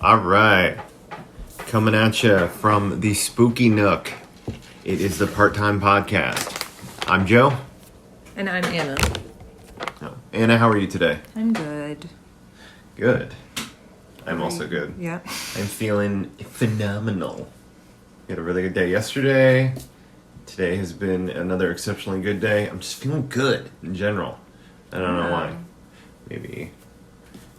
All right. Coming at you from the Spooky Nook. It is the Part-Time Podcast. I'm Joe. And I'm Anna. Oh, Anna, how are you today? I'm good. Good. I'm also good. Yeah. I'm feeling phenomenal. We had a really good day yesterday. Today has been another exceptionally good day. I'm just feeling good in general. I don't know why. Maybe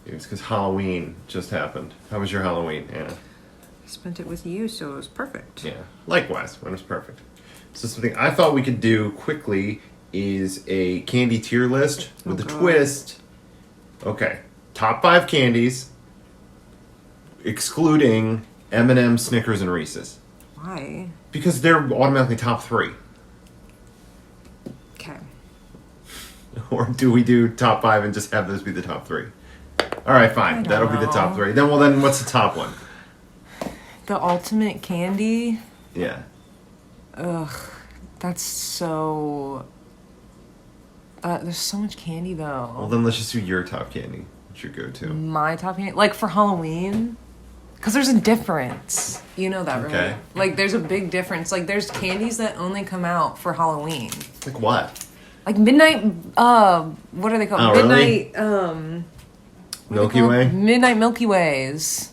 it's because Halloween just happened. How was your Halloween, Anna? I spent it with you, so it was perfect. Yeah, likewise. Mine was perfect. So something I thought we could do quickly is a candy tier list with a twist. Okay, top 5 candies, excluding M&M, Snickers, and Reese's. Why? Because they're automatically top 3. Okay. Or do we do top 5 and just have those be the top 3? All right, fine. That'll be the top 3. Then what's the top one? The ultimate candy? Yeah. Ugh. That's so... there's so much candy, though. Well, then let's just do your top candy. What's your go-to? My top candy? Like, for Halloween? Because there's a difference. You know that, right? Okay. Like, there's a big difference. Like, there's candies that only come out for Halloween. Like what? Like midnight, what are they called? Oh, Midnight, really? Milky Way? Midnight Milky Ways.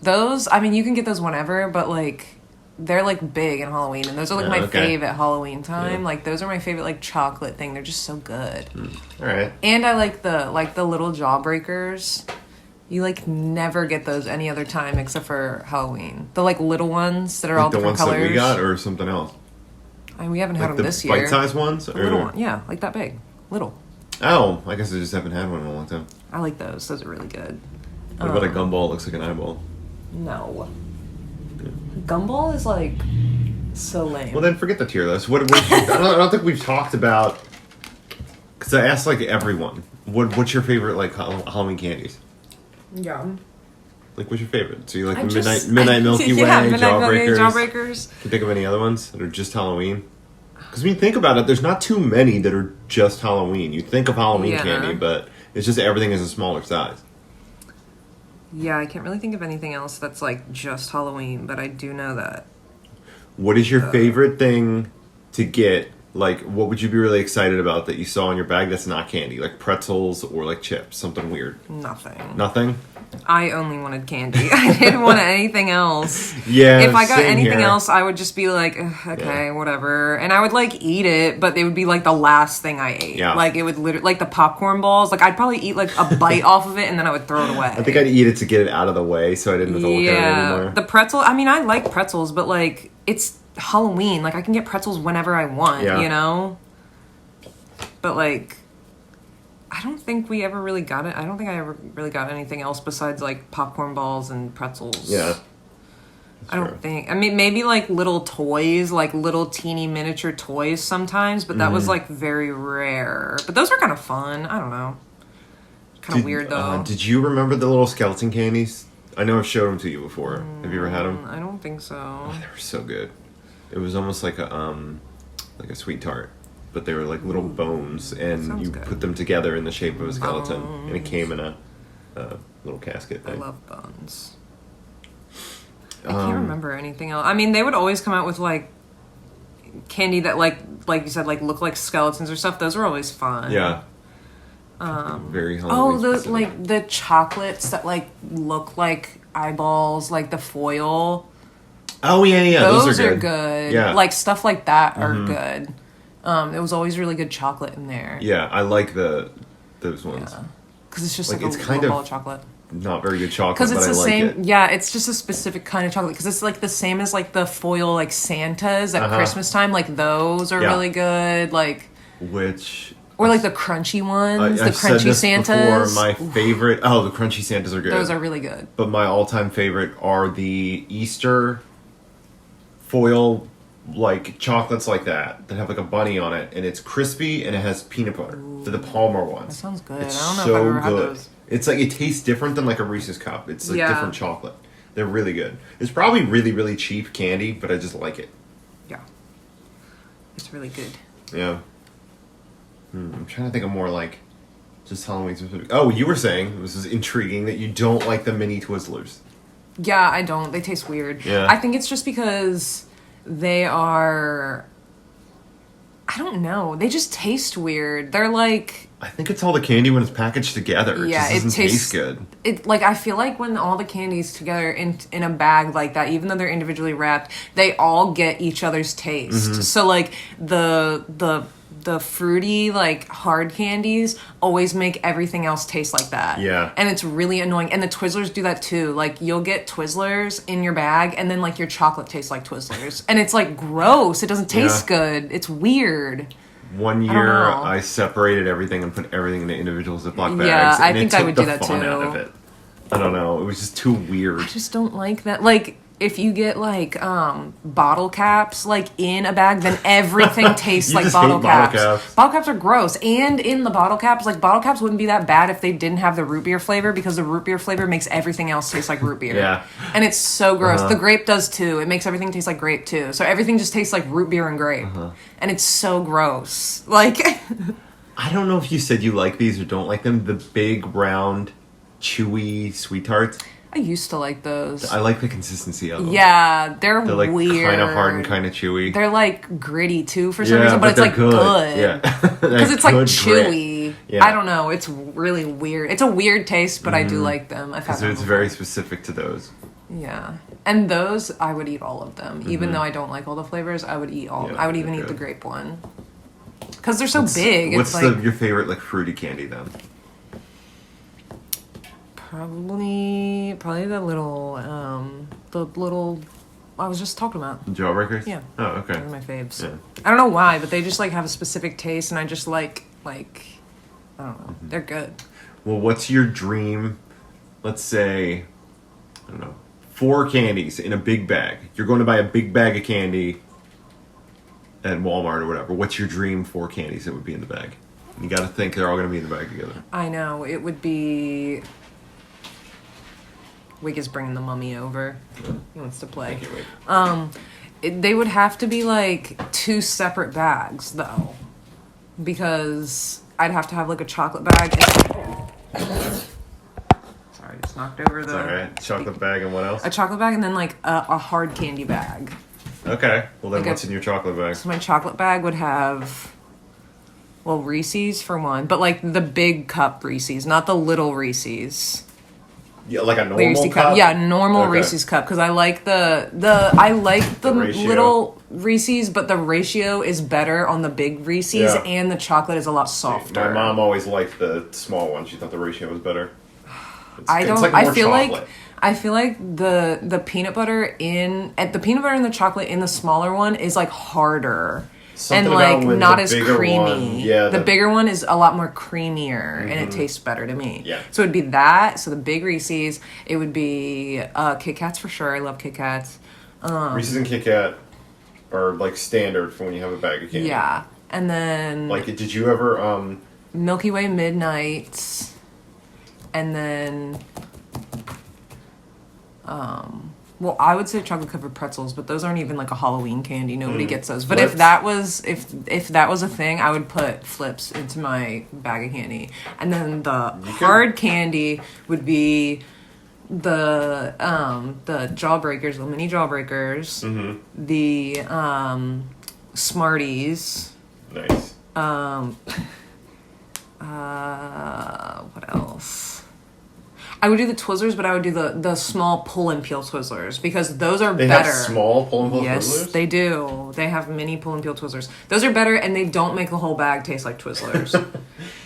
Those, I mean, you can get those whenever, but, like, they're, like, big in Halloween, and those are, like, my fave at Halloween time. Yeah. Like, those are my favorite, like, chocolate thing. They're just so good. All right. And I like the little jawbreakers. You, like, never get those any other time except for Halloween. The, like, little ones that are all different colors. The ones that we got, or something else? I mean, we haven't had them this year. Bite-sized ones? The little one, yeah, like that big. Little. Oh, I guess I just haven't had one in a long time. I like those. Those are really good. What about a gumball that looks like an eyeball? No. Gumball is, like, so lame. Well, then forget the tier list. I don't think we've talked about... Because I asked, like, everyone. What's your favorite, like, Halloween candies? Yeah. Like, what's your favorite? So you like the Midnight Milky Way, Jawbreakers. Can you think of any other ones that are just Halloween? Because when you think about it, there's not too many that are just Halloween. You think of Halloween candy, but it's just everything is a smaller size. Yeah, I can't really think of anything else that's, like, just Halloween, but I do know that. What is your favorite thing to get? Like, what would you be really excited about that you saw in your bag that's not candy? Like pretzels or, like, chips? Something weird? Nothing. Nothing? I only wanted candy. I didn't want anything else. Yeah, if I got anything else, I would just be like, okay, whatever. And I would, like, eat it, but it would be, like, the last thing I ate. Yeah. Like, it would literally, like, the popcorn balls. Like, I'd probably eat, like, a bite off of it, and then I would throw it away. I think I'd eat it to get it out of the way so I didn't have to look at it anymore. The pretzel, I mean, I like pretzels, but, like, it's Halloween. Like, I can get pretzels whenever I want, you know? But, like... I don't think we ever really got it. I don't think I ever really got anything else besides, like, popcorn balls and pretzels. Yeah. I don't think. I mean, maybe, like, little toys, like, little teeny miniature toys sometimes, but that was, like, very rare. But those were kind of fun. I don't know. Kind of weird, though. Did you remember the little skeleton candies? I know I've showed them to you before. Have you ever had them? I don't think so. Oh, they were so good. It was almost like a sweet tart. But they were like little bones, and you put them together in the shape of a skeleton, and it came in a little casket thing. I love bones. I can't remember anything else. I mean, they would always come out with, like, candy that, like you said, like, look like skeletons or stuff. Those were always fun. Yeah. Very Halloween like the chocolates that, like, look like eyeballs, like the foil. Oh yeah. Those are good. Yeah. Like stuff like that are good. It was always really good chocolate in there. Yeah, I like those ones. Yeah. Because it's just like it's a kind little ball of chocolate. Not very good chocolate, because it's but the I same. like it. Yeah, it's just a specific kind of chocolate. Because it's like the same as like the foil like Santas at Christmas time. Like those are really good. Like or like the crunchy ones, the crunchy Santas. Before, my favorite. Oh, the crunchy Santas are good. Those are really good. But my all-time favorite are the Easter foil. Like chocolates like that have like a bunny on it, and it's crispy and it has peanut butter. Ooh, they're the Palmer ones. That sounds good. It's I don't know if I've ever had those. It's like it tastes different than like a Reese's cup. It's like different chocolate. They're really good. It's probably really, really cheap candy, but I just like it. Yeah, it's really good. Yeah. I'm trying to think of more like just Halloween specific. Oh, you were saying, this is intriguing, that you don't like the mini Twizzlers. Yeah, I don't. They taste weird. Yeah. I think it's just because they are... I don't know. They just taste weird. They're like... I think it's all the candy when it's packaged together. It just doesn't taste good. I feel like when all the candy's together in a bag like that, even though they're individually wrapped, they all get each other's taste. Mm-hmm. So like the fruity, like, hard candies always make everything else taste like that. Yeah. And it's really annoying. And the Twizzlers do that too. Like, you'll get Twizzlers in your bag, and then, like, your chocolate tastes like Twizzlers. And it's, like, gross. It doesn't taste good. It's weird. One year, I separated everything and put everything into individual Ziploc bags. Yeah, I and think I would do that too. Out of it. I don't know. It was just too weird. I just don't like that. Like, if you get, like, bottle caps, like, in a bag, then everything tastes like bottle caps. Bottle caps are gross. And in the bottle caps, like, bottle caps wouldn't be that bad if they didn't have the root beer flavor, because the root beer flavor makes everything else taste like root beer. Yeah. And it's so gross. The grape does, too. It makes everything taste like grape, too. So everything just tastes like root beer and grape. And it's so gross. Like... I don't know if you said you like these or don't like them. The big, round, chewy sweet tarts. I used to like those. I like the consistency of them. Yeah, they're like weird. Kind of hard and kind of chewy. They're like gritty too for some reason, but it's like good. Yeah, because it's like chewy. Yeah. I don't know. It's really weird. It's a weird taste, but I do like them. I've had them. It's very specific to those. Yeah, and those I would eat all of them, even though I don't like all the flavors. I would eat all. I would even eat the grape one because they're so big. What's it's like your favorite like fruity candy then? Probably the little, I was just talking about. Jawbreakers? Yeah. Oh, okay. Those are my faves. Yeah. I don't know why, but they just, like, have a specific taste, and I just like, I don't know. They're good. Well, what's your dream, let's say, I don't know, 4 candies in a big bag. You're going to buy a big bag of candy at Walmart or whatever. What's your dream 4 candies that would be in the bag? You got to think they're all going to be in the bag together. I know. It would be... Wig is bringing the mummy over. He wants to play. Thank you, Wig. They would have to be, like, 2 separate bags, though. Because I'd have to have, like, a chocolate bag. Sorry, I just knocked over the... It's alright. Chocolate bag and what else? A chocolate bag and then, like, a hard candy bag. Okay. Well, then Like what's in your chocolate bag? So my chocolate bag would have... Well, Reese's for one. But, like, the big cup Reese's, not the little Reese's. Yeah, like a normal cup? Yeah, normal Reese's cup, because I like the little Reese's, but the ratio is better on the big Reese's, and the chocolate is a lot softer. My mom always liked the small one. She thought the ratio was better. I feel like the peanut butter in the chocolate in the smaller one is like harder. Something and like not as One, creamy. The bigger one is a lot more creamier, and it tastes better to me. Yeah. So it'd be that. So the big Reese's. It would be Kit Kats for sure. I love Kit Kats. Reese's and Kit Kat are like standard for when you have a bag of candy. Yeah, and then like, did you ever Milky Way Midnights, and then well, I would say chocolate covered pretzels, but those aren't even like a Halloween candy. Nobody gets those. But Flips. if that was a thing, I would put Flips into my bag of candy. And then the hard candy would be the Jawbreakers, the mini Jawbreakers, the Smarties. Nice. What else? I would do the Twizzlers, but I would do the small pull and peel Twizzlers, because those are better. They have small pull and peel Twizzlers? Yes, they do. They have mini pull and peel Twizzlers. Those are better, and they don't make the whole bag taste like Twizzlers.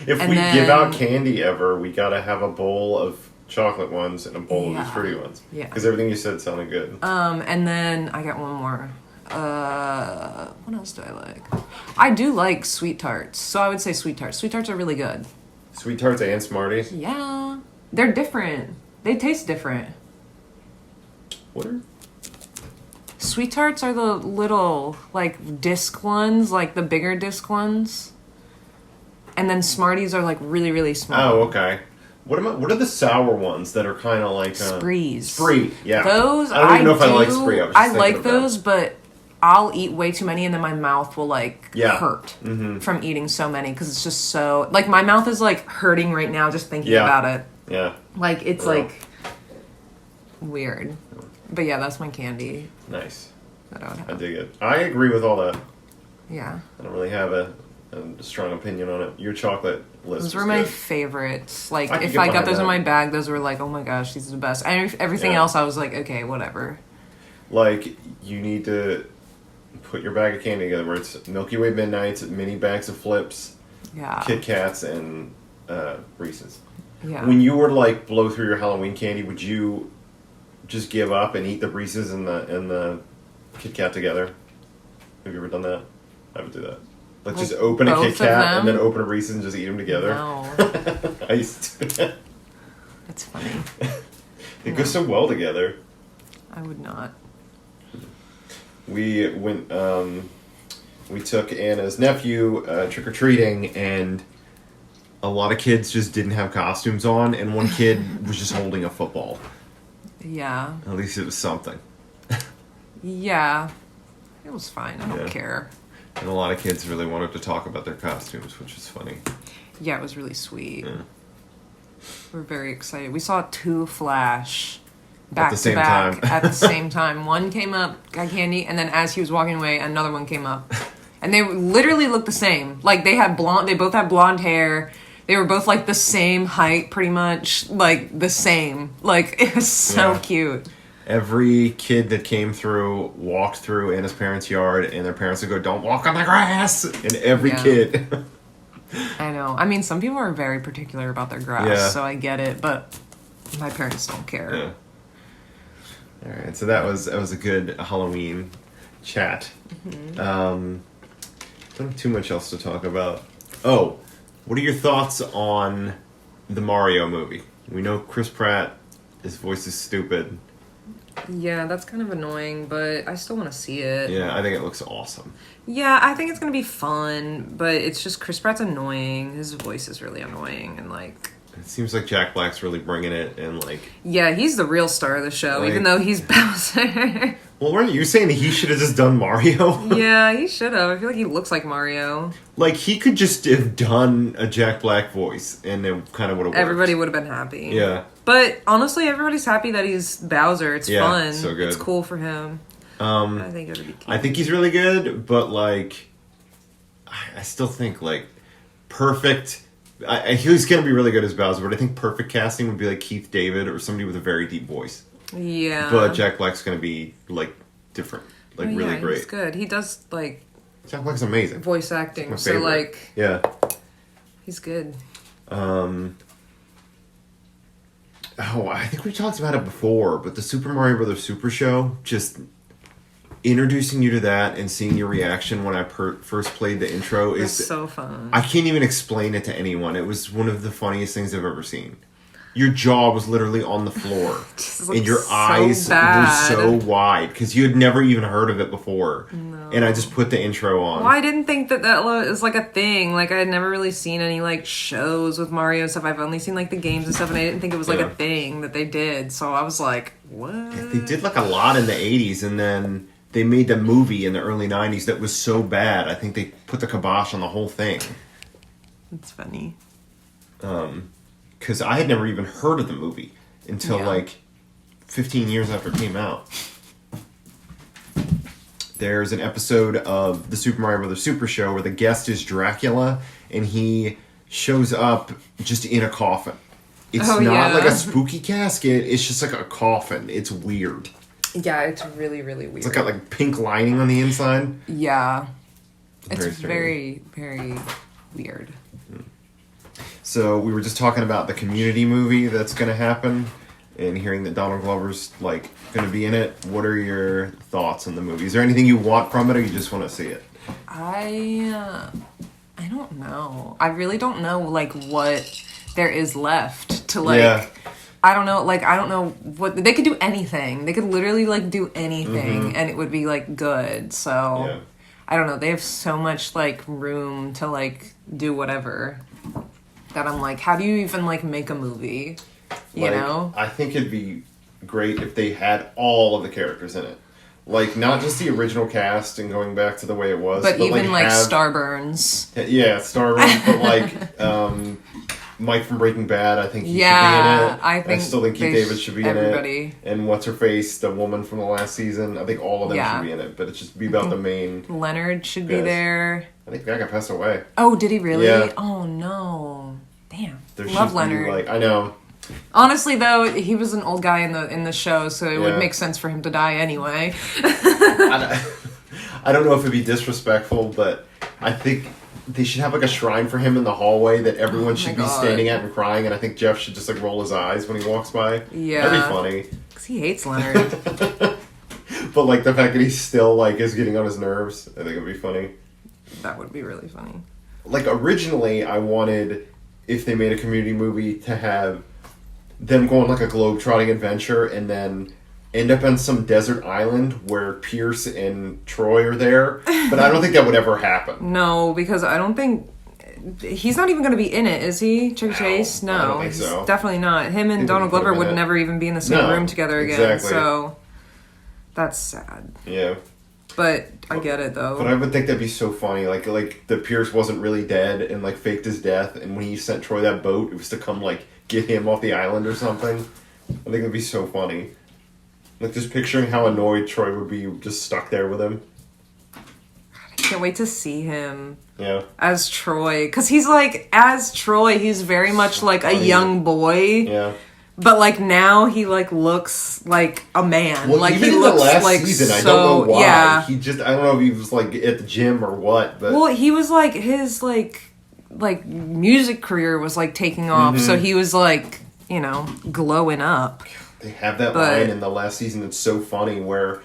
If we give out candy ever, we gotta have a bowl of chocolate ones and a bowl of these fruity ones. Yeah. Because everything you said sounded good. And then I got one more. What else do I like? I do like sweet tarts, so I would say sweet tarts. Sweet tarts are really good. Sweet tarts and Smarties? Yeah. They're different. They taste different. What are... Sweet tarts are the little, like, disc ones, like the bigger disc ones. And then Smarties are, like, really, really small. Oh, okay. What are the sour ones that are kind of like... Sprees. Spree, yeah. Those, I don't even know if I like Spree. I like those, but I'll eat way too many, and then my mouth will, like, hurt from eating so many, because it's just so... Like, my mouth is, like, hurting right now just thinking about it. Yeah. Like, it's like... Weird. But yeah, that's my candy. Nice. That I would have. I dig it. I agree with all that. Yeah. I don't really have a strong opinion on it. Your chocolate list. Those were my favorites. Like, I if I got those in my bag, those were like, oh my gosh, these are the best. And everything else, I was like, okay, whatever. Like, you need to put your bag of candy together where it's Milky Way Midnights, mini bags of Flips, Kit Kats, and Reese's. Yeah. When you were to, like, blow through your Halloween candy, would you just give up and eat the Reese's and the Kit Kat together? Have you ever done that? I would do that. Like, just open a Kit Kat and then open a Reese's and just eat them together. No. I used to do that. That's funny. They go so well together. I would not. We went, we took Anna's nephew trick-or-treating, and a lot of kids just didn't have costumes on, and one kid was just holding a football. Yeah. At least it was something. Yeah. It was fine. I don't care. And a lot of kids really wanted to talk about their costumes, which was funny. Yeah, it was really sweet. Yeah. We're very excited. We saw 2 Flash back to back at the same time. One came up, got candy, and then as he was walking away, another one came up. And they literally looked the same. Like, they both had blonde hair. They were both, like, the same height, pretty much. Like, the same. Like, it was so cute. Every kid that came through walked through Anna's parents' yard, and their parents would go, "Don't walk on the grass!" And every kid. I know. I mean, some people are very particular about their grass, so I get it, but my parents don't care. Yeah. All right, so that was a good Halloween chat. Mm-hmm. Don't have too much else to talk about. Oh, what are your thoughts on the Mario movie? We know Chris Pratt, his voice is stupid. Yeah, that's kind of annoying, but I still want to see it. Yeah, I think it looks awesome. Yeah, I think it's going to be fun, but it's just Chris Pratt's annoying. His voice is really annoying, and like... It seems like Jack Black's really bringing it, and like... Yeah, he's the real star of the show, like, even though he's Bowser. Well, weren't you saying that he should have just done Mario? Yeah, he should have. I feel like he looks like Mario. Like, he could just have done a Jack Black voice, and it kind of would have worked. Everybody would have been happy. Yeah. But, honestly, everybody's happy that he's Bowser. It's fun. So good. It's cool for him. I think it would be cute. I think he's really good, but, like... I still think, like, perfect... he's going to be really good as Bowser, but I think perfect casting would be, like, Keith David or somebody with a very deep voice. Yeah. But Jack Black's going to be, like, different. Like, really great. He's good. He does, like... Jack Black's amazing. Voice acting. So, like... Yeah. He's good. Oh, I think we talked about it before, but the Super Mario Bros. Super Show, just introducing you to that and seeing your reaction when I first played the intro is so fun. I can't even explain it to anyone. It was one of the funniest things I've ever seen. Your jaw was literally on the floor, and your eyes were so wide because you had never even heard of it before. No. And I just put the intro on. Well, I didn't think that was like a thing. Like, I had never really seen any like shows with Mario and stuff. I've only seen like the games and stuff, and I didn't think it was like a thing that they did. So I was like, what? Yeah, they did like a lot in the 80s, and then they made the movie in the early 90s that was so bad. I think they put the kibosh on the whole thing. That's funny. Because I had never even heard of the movie until like 15 years after it came out. There's an episode of the Super Mario Bros. Super Show where the guest is Dracula, and he shows up just in a coffin. It's not like a spooky casket, it's just like a coffin. It's weird. Yeah, it's really, really weird. It's got like pink lining on the inside. Yeah. It's very, very weird. So we were just talking about the Community movie that's going to happen, and hearing that Donald Glover's like going to be in it. What are your thoughts on the movie? Is there anything you want from it, or you just want to see it? I don't know. I really don't know like what there is left to like. Yeah. I don't know. Like, I don't know what they could do. Anything. They could literally like do anything, and it would be like good. So I don't know. They have so much like room to like do whatever. That I'm like, how do you even like make a movie? You know? I think it'd be great if they had all of the characters in it. Like, not just the original cast and going back to the way it was. But even like Starburns. Yeah, Starburns, but like Mike from Breaking Bad, I think he should be in it. I still think Keith David should be in it. And what's her face, the woman from the last season, I think all of them should be in it. But it just be about the main. Leonard should be there. I think that guy passed away. Oh, did he really? Yeah. Oh no, damn. There Love Leonard. I know. Honestly, though, he was an old guy in the show, so it would make sense for him to die anyway. I don't know if it'd be disrespectful, but I think they should have like a shrine for him in the hallway that everyone should be standing at and crying, and I think Jeff should just like roll his eyes when he walks by. Yeah. That'd be funny. Because he hates Leonard. But like the fact that he still like is getting on his nerves, I think it'd be funny. That would be really funny. Like originally I wanted, if they made a Community movie, to have them go on like a globe-trotting adventure and then end up on some desert island where Pierce and Troy are there. But I don't think that would ever happen. No, because I don't think... He's not even going to be in it, is he? Chevy Chase? No. I don't think so. He's definitely not. Him and Donald Glover would never even be in the same room together again. Exactly. So, that's sad. Yeah. But I get it, though. But I would think that'd be so funny. Like the Pierce wasn't really dead and like faked his death. And when he sent Troy that boat, it was to come like get him off the island or something. I think it'd be so funny. Like, just picturing how annoyed Troy would be just stuck there with him. I can't wait to see him. Yeah. As Troy. Because he's like, as Troy, he's very much like a young boy. Yeah. But, like, now he, like, looks like a man. Well, like, even he in looks the last like season, so, I don't know why. Yeah. He just, I don't know if he was, like, at the gym or what, but... Well, he was, like, his, like, music career was, like, taking off. So he was, like, you know, glowing up. They have that line in the last season that's so funny where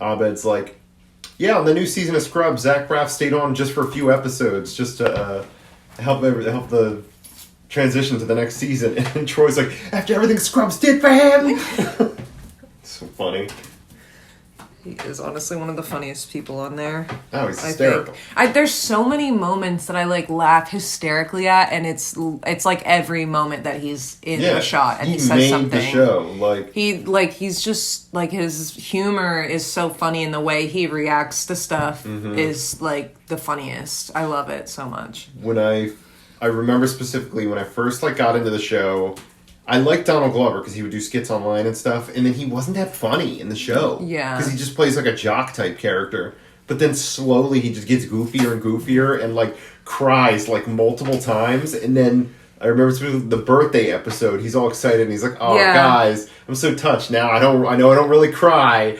Abed's like, yeah, on the new season of Scrubs, Zach Braff stayed on just for a few episodes just to help the transition to the next season. And Troy's like, after everything Scrubs did for him! So funny. He is honestly one of the funniest people on there. Oh, he's hysterical. There's so many moments that I like laugh hysterically at, and it's like every moment that he's in the shot and he says something. He made the show. He's just like his humor is so funny, and the way he reacts to stuff is like the funniest. I love it so much. When I remember specifically when I first like got into the show. I liked Donald Glover because he would do skits online and stuff, and then he wasn't that funny in the show. Yeah. Because he just plays like a jock-type character. But then slowly he just gets goofier and goofier and, like, cries, like, multiple times. And then I remember the birthday episode, he's all excited, and he's like, oh, guys, I'm so touched now. I know I don't really cry.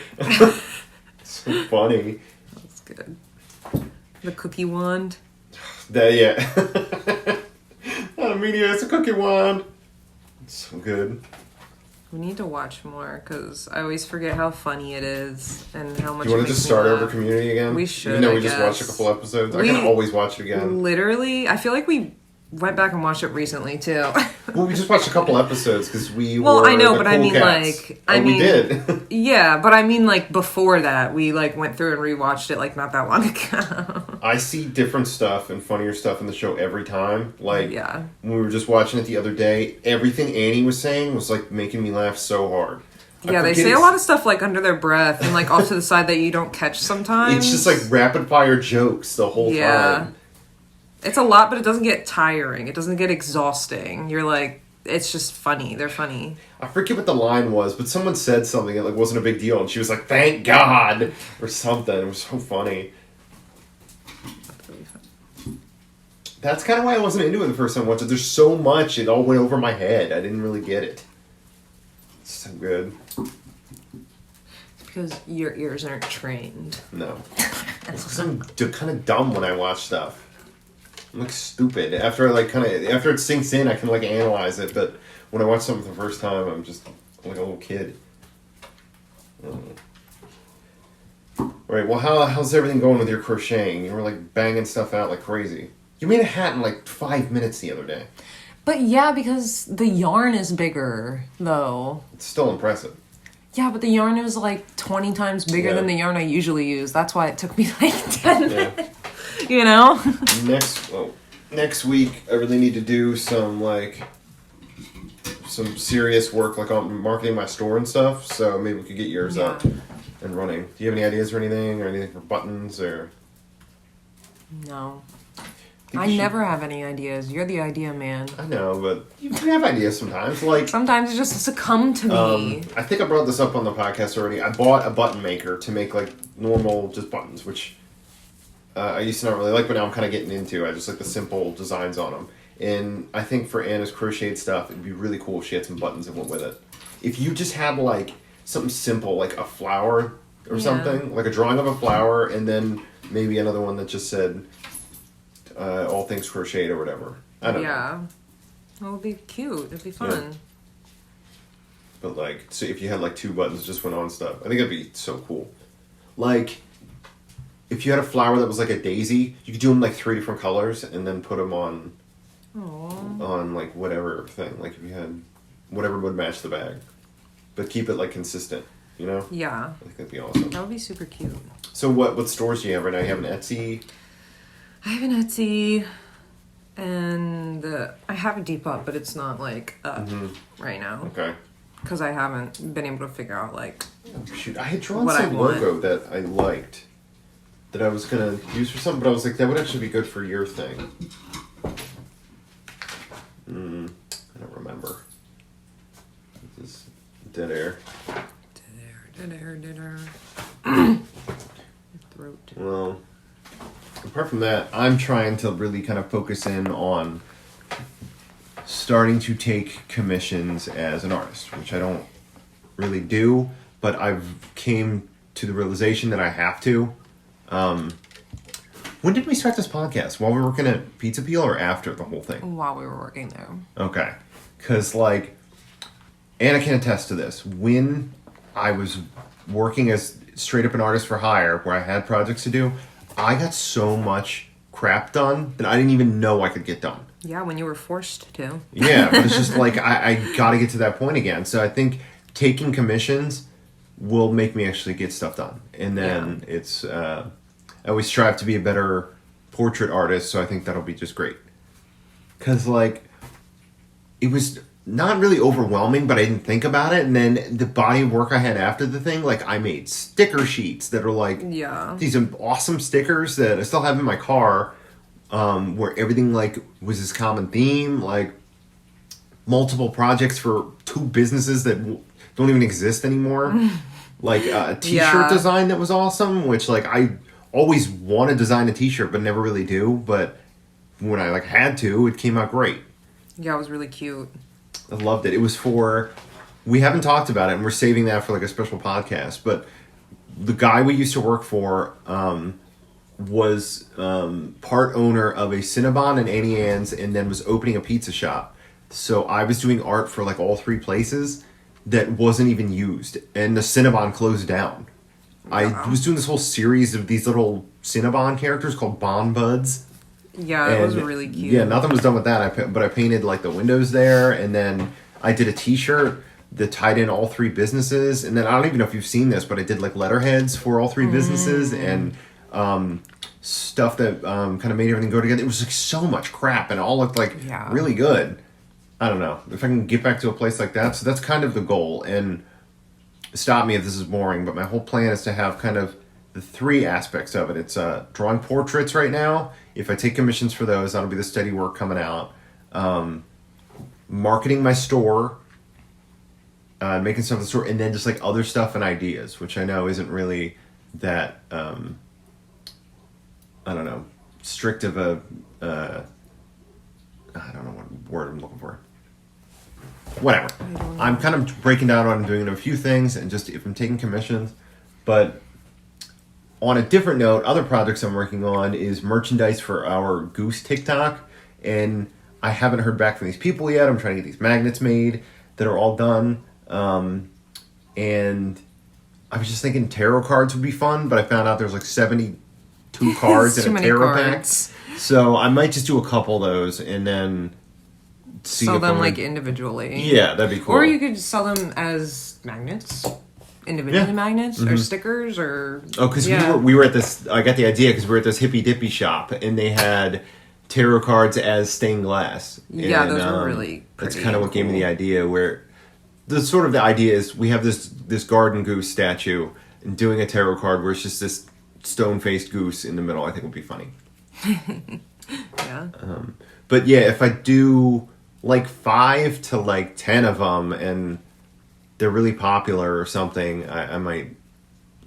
So funny. That's good. The cookie wand. Yeah. Not a meteor, it's a cookie wand. So good. We need to watch more because I always forget how funny it is and how much. Do you want to just start over Community again? We should. Even though we just watched a couple episodes, I can always watch it again. Literally, I feel like we went back and watched it recently too. Well, we just watched a couple episodes because we. Well, were I know, the but cool I mean, cats. we did. Yeah, but I mean, like before that, we like went through and rewatched it like not that long ago. I see different stuff and funnier stuff in the show every time. Like, when we were just watching it the other day, everything Annie was saying was like making me laugh so hard. Yeah, they say a lot of stuff like under their breath and like off to the side that you don't catch sometimes. It's just like rapid fire jokes the whole time. It's a lot, but it doesn't get tiring. It doesn't get exhausting. You're like, it's just funny. They're funny. I forget what the line was, but someone said something that like wasn't a big deal, and she was like, "Thank God," or something. It was so funny. That's kind of why I wasn't into it the first time I watched it. There's so much, it all went over my head. I didn't really get it. It's so good. It's because your ears aren't trained. No. It's because I'm kind of dumb when I watch stuff. I'm like stupid. After it sinks in, I can like analyze it, but when I watch something for the first time, I'm just like a little kid. Right, well, how's everything going with your crocheting? You were like banging stuff out like crazy. You made a hat in like 5 minutes the other day. But yeah, because the yarn is bigger, though. It's still impressive. Yeah, but the yarn is like 20 times bigger than the yarn I usually use. That's why it took me like 10 minutes. You know? Next week, I really need to do some serious work like on marketing my store and stuff. So maybe we could get yours up and running. Do you have any ideas or anything for buttons or? No. I never have any ideas. You're the idea man. I know, but you have ideas sometimes. Like sometimes it just has to come to me. I think I brought this up on the podcast already. I bought a button maker to make like normal just buttons, which I used to not really like, but now I'm kind of getting into. I just like the simple designs on them. And I think for Anna's crocheted stuff, it'd be really cool if she had some buttons that went with it. If you just had like something simple, like a flower or something, like a drawing of a flower, and then maybe another one that just said all things crocheted or whatever. I don't know. Yeah. Well, it would be cute. It'd be fun. Yeah. But like, so if you had like 2 buttons just went on stuff, I think that'd be so cool. Like, if you had a flower that was like a daisy, you could do them like 3 different colors and then put them on like whatever thing. Like if you had whatever would match the bag, but keep it like consistent. You know? Yeah. I think that'd be awesome. That would be super cute. So what stores do you have right now? You have an Etsy? I have an Etsy, and I have a Depop, but it's not like up right now. Okay. Because I haven't been able to figure out like. Oh, shoot, I had drawn some logo that I liked that I was gonna use for something, but I was like, that would actually be good for your thing. I don't remember. This is dead air. Dead air. Throat. Well. Apart from that, I'm trying to really kind of focus in on starting to take commissions as an artist, which I don't really do, but I've came to the realization that I have to. When did we start this podcast? While we were working at Pizza Peel or after the whole thing? While we were working there. Okay. Because, like, Anna can attest to this. When I was working as straight up an artist for hire, where I had projects to do, I got so much crap done that I didn't even know I could get done. Yeah, when you were forced to. Yeah, but it's just like, I got to get to that point again. So I think taking commissions will make me actually get stuff done. And then it's, I always strive to be a better portrait artist, so I think that'll be just great. Because, like, it was not really overwhelming, but I didn't think about it. And then the body of work I had after the thing, like, I made sticker sheets that are like these awesome stickers that I still have in my car, where everything like was this common theme, like multiple projects for 2 businesses that don't even exist anymore. Like a t-shirt design that was awesome, which like I always want to design a t-shirt but never really do, but when I like had to, it came out great. Yeah, it was really cute. I loved it. It was for, we haven't talked about it, and we're saving that for like a special podcast, but the guy we used to work for was part owner of a Cinnabon and Annie Ann's, and then was opening a pizza shop. So I was doing art for like all 3 places that wasn't even used, and the Cinnabon closed down. Wow. I was doing this whole series of these little Cinnabon characters called Bon Buds. Yeah, it was really cute. Yeah, nothing was done with that. But I painted like the windows there, and then I did a T-shirt that tied in all 3 businesses. And then I don't even know if you've seen this, but I did like letterheads for all 3 businesses and stuff that kind of made everything go together. It was like so much crap, and it all looked like really good. I don't know if I can get back to a place like that. So that's kind of the goal. And stop me if this is boring, but my whole plan is to have kind of the 3 aspects of it. It's drawing portraits right now. If I take commissions for those, that'll be the steady work coming out. Marketing my store, making stuff in the store, and then just like other stuff and ideas, which I know isn't really that, I don't know, strict of a, I don't know what word I'm looking for. Whatever. I'm kind of breaking down what I'm doing in a few things, and just if I'm taking commissions, but on a different note, other projects I'm working on is merchandise for our Goose TikTok, and I haven't heard back from these people yet. I'm trying to get these magnets made that are all done, and I was just thinking tarot cards would be fun, but I found out there's like 72 cards in a tarot pack, so I might just do a couple of those and then sell them like individually. Yeah, that'd be cool. Or you could sell them as magnets. Individually magnets or stickers or because we were at this, I got the idea because we were at this hippy dippy shop and they had tarot cards as stained glass. Yeah, and, those were really pretty. That's kind of what gave me the idea, where the idea is we have this garden goose statue and doing a tarot card where it's just this stone faced goose in the middle. I think would be funny. Yeah. But yeah, if I do like 5 to like 10 of them and they're really popular or something, I might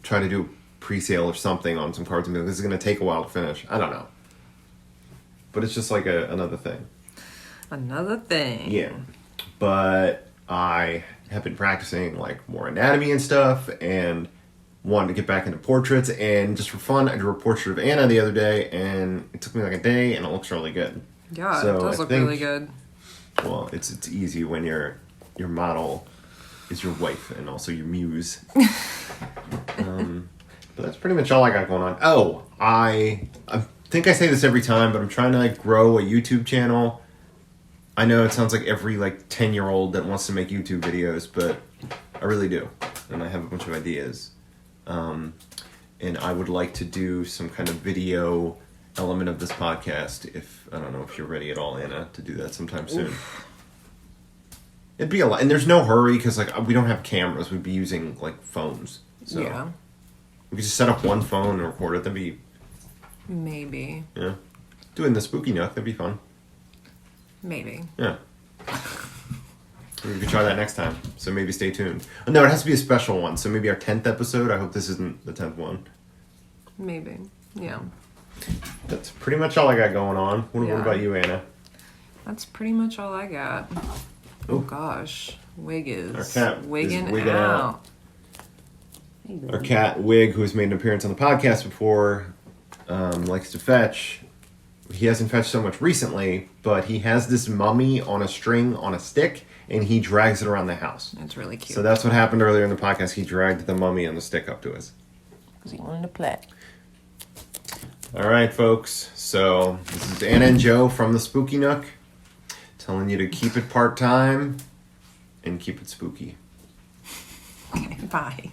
try to do a pre-sale or something on some cards and be like, this is going to take a while to finish. I don't know. But it's just like another thing. Another thing. Yeah. But I have been practicing like more anatomy and stuff and wanted to get back into portraits, and just for fun I drew a portrait of Anna the other day and it took me like a day and it looks really good. Yeah, so it does look really good. Well, it's easy when your model is your wife and also your muse. But that's pretty much all I got going on. Oh, I think I say this every time, but I'm trying to like grow a YouTube channel. I know it sounds like every like 10-year-old that wants to make YouTube videos, but I really do. And I have a bunch of ideas. And I would like to do some kind of video element of this podcast if, I don't know if you're ready at all, Anna, to do that sometime soon. Oof. It'd be a lot. And there's no hurry because like we don't have cameras. We'd be using like phones. So yeah. We could just set up one phone and record it. That'd be... Maybe. Yeah. Do it in the Spooky Nook. That'd be fun. Maybe. Yeah. We could try that next time. So maybe stay tuned. No, it has to be a special one. So maybe our 10th episode. I hope this isn't the 10th one. Maybe. Yeah. That's pretty much all I got going on. What about you, Anna? That's pretty much all I got. Oh gosh. Wig is our cat wigging is wigging out. Our cat, Wig, who has made an appearance on the podcast before, likes to fetch. He hasn't fetched so much recently, but he has this mummy on a string on a stick, and he drags it around the house. That's really cute. So that's what happened earlier in the podcast. He dragged the mummy on the stick up to us. Because he wanted to play. All right, folks. So this is Anna and Joe from the Spooky Nook, telling you to keep it part-time and keep it spooky. Okay, bye.